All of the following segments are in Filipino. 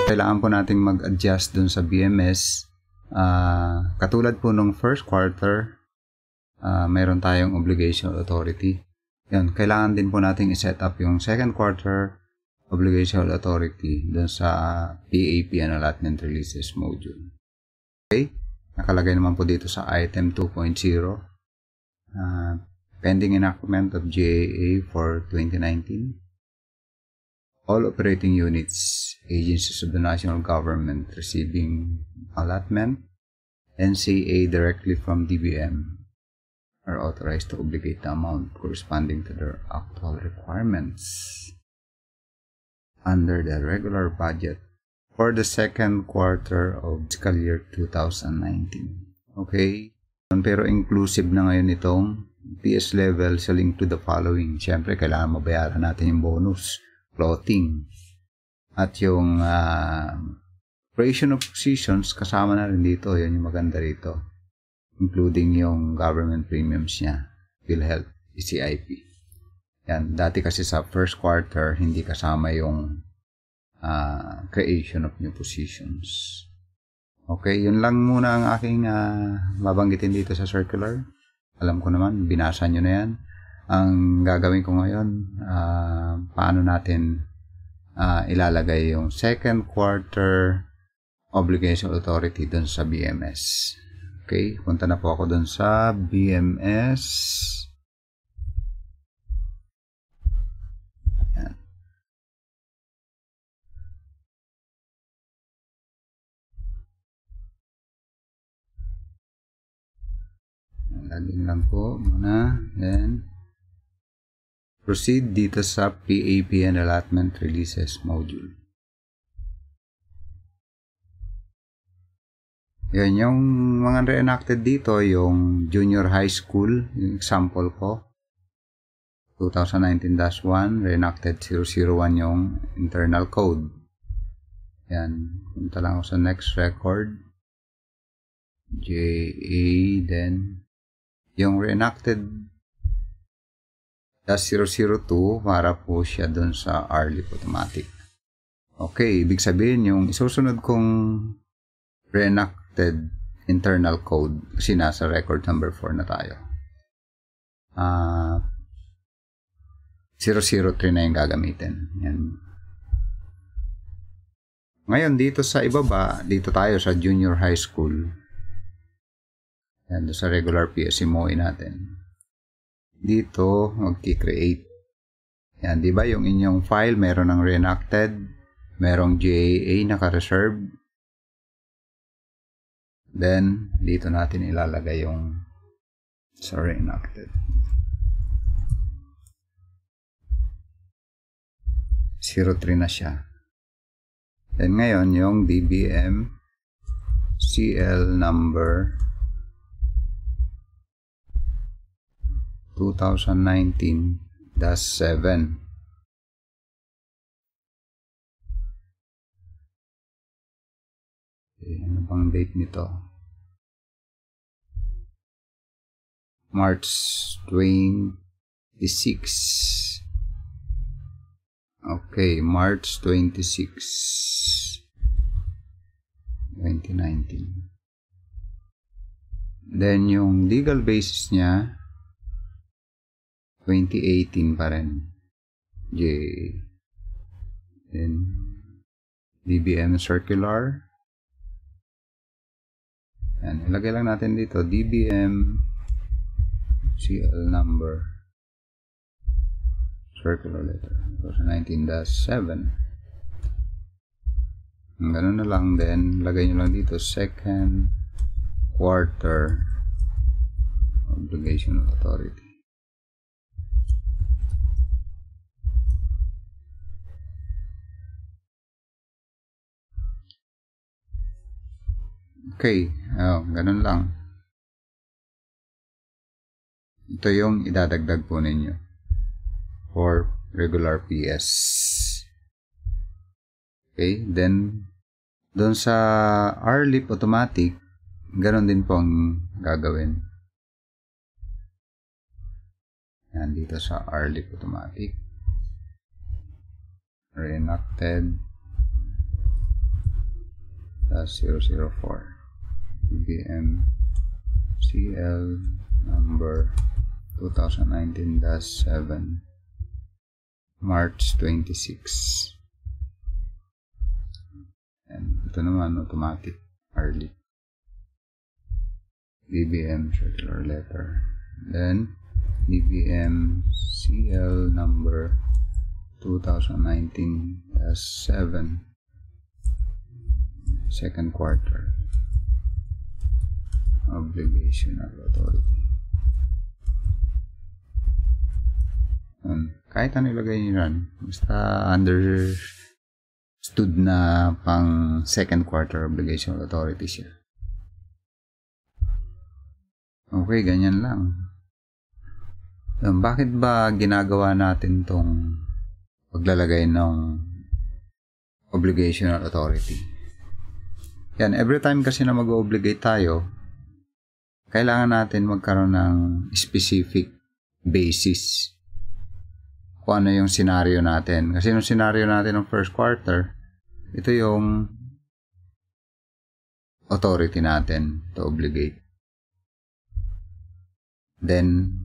kailangan po nating mag-adjust dun sa BMS. Katulad po nung first quarter, mayroon tayong obligation authority. Yan, kailangan din po nating i-set up yung second quarter obligation authority dun sa PAP and allotment releases module. Okay, nakalagay naman po dito sa item 2.0, pending enactment of GAA for 2019. All operating units, agencies of the national government receiving allotment, NCA directly from DBM are authorized to obligate the amount corresponding to their actual requirements under the regular budget for the second quarter of fiscal year 2019. Okay? Pero inclusive na ngayon itong PS level sa link to the following. Siyempre, kailangan mabayaran natin yung bonus, floating, at yung creation of positions, kasama na rin dito. Yan yung maganda rito. Including yung government premiums niya, PhilHealth, ECIP. Yan, dati kasi sa first quarter, hindi kasama yung creation of new positions. Okay, yun lang muna ang aking babanggitin dito sa circular. Alam ko naman, binasa nyo na yan. Ang gagawin ko ngayon, paano natin ilalagay yung second quarter obligation authority dun sa BMS. Okay, punta na po ako dun sa BMS. Yan. Laging lang po muna. Then, proceed dito sa PAP and allotment releases module. Yan, yung mga reenacted dito, yung junior high school, yung example ko, 2019-1, reenacted 001 yung internal code. Yan, punta lang ako sa next record, JA, then, yung reenacted -002, para po siya dun sa RLIP automatic. Okay, ibig sabihin yung isusunod kong reenacted internal code, kasi nasa record number 4 na tayo. 003 na yung gagamitin. Yan. Ngayon, dito sa ibaba, dito tayo sa junior high school. Yan, sa regular PSMOE natin. Dito, mag-create. Yan, di ba yung inyong file, meron ng reenacted, merong JAA naka-reserve. Then, dito natin ilalagay yung sa reenacted. 03 na siya. Then, ngayon, yung DBM CL number 2019-7. Okay, ano bang date nito? March 26. Okay, March 26, 2019. Then, yung legal basis niya, 2018 pa rin. J. Then, DBM circular. Yan, ilagay lang natin dito, DBM CL number circular letter 2019-7. Ganun na lang, then lagay nyo lang dito second quarter obligation authority. Okay, ganun lang. Ito yung idadagdag po ninyo for regular PS. Okay, then doon sa RLIP automatic, ganoon din po ang gagawin. Yan, dito sa RLIP automatic. Reenacted. 004 BBM CL number 2019-7 March 26. And ito naman automatic early BBM circular letter, then BBM CL number 2019-7 second quarter obligational authority. Kahit ano ilagay nyo yan, basta understood na pang second quarter obligational authority siya. Okay, ganyan lang. Bakit ba ginagawa natin tong paglalagay ng obligational authority? Yan, every time kasi na mag-obligate tayo, kailangan natin magkaroon ng specific basis kung ano yung scenario natin. Kasi yung scenario natin ng first quarter, ito yung authority natin to obligate. Then,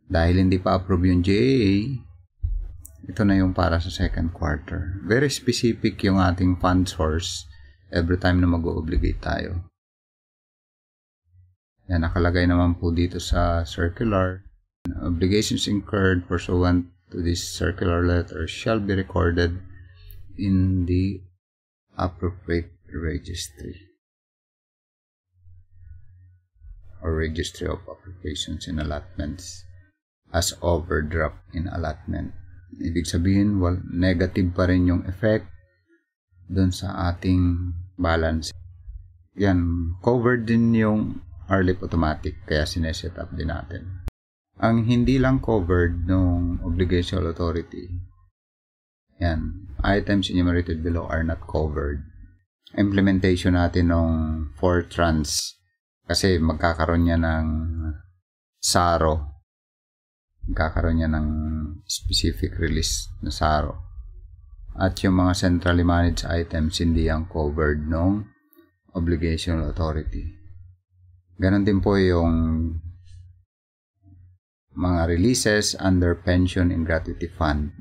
dahil hindi pa approve yung JAA, ito na yung para sa second quarter. Very specific yung ating fund source every time na mag-obligate tayo. Yan, nakalagay naman po dito sa circular. Obligations incurred pursuant to this circular letter shall be recorded in the appropriate registry or registry of applications and allotments as overdraft in allotment. Ibig sabihin, negative pa rin yung effect dun sa ating balance. Yan, covered din yung RLIP automatic, kaya sineset up din natin. Ang hindi lang covered ng obligational authority, yan, items enumerated below are not covered. Implementation natin ng Fortrans, kasi magkakaroon niya ng SARO. Magkakaroon niya ng specific release na SARO. At yung mga centrally managed items, hindi yan covered ng obligational authority. Ganon din po yung mga releases under pension and gratuity fund,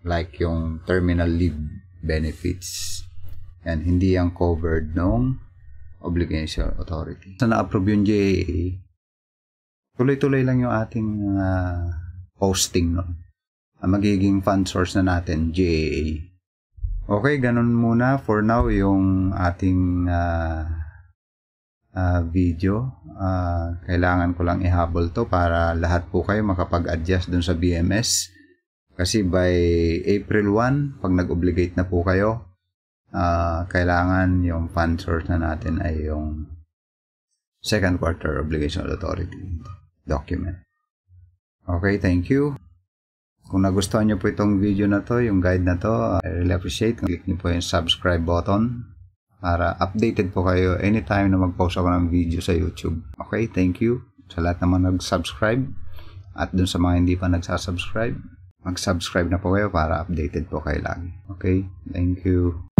like yung terminal leave benefits, and hindi yung covered ng obligational authority. Sa na-approve yung JAA, tuloy-tuloy lang yung ating posting, no? Ang magiging fund source na natin, JAA. Okay, ganun muna for now yung ating video. Kailangan ko lang ihabol to para lahat po kayo makapag-adjust dun sa BMS. Kasi by April 1, pag nag-obligate na po kayo, kailangan yung fund source na natin ay yung second quarter obligational authority document. Okay, thank you. Kung nagustuhan nyo po itong video na to, yung guide na to, I really appreciate. Click nyo po yung subscribe button para updated po kayo anytime na mag-post ako ng video sa YouTube. Okay, thank you sa lahat naman nag-subscribe. At dun sa mga hindi pa nagsasubscribe, mag-subscribe na po kayo para updated po kayo lagi. Okay, thank you.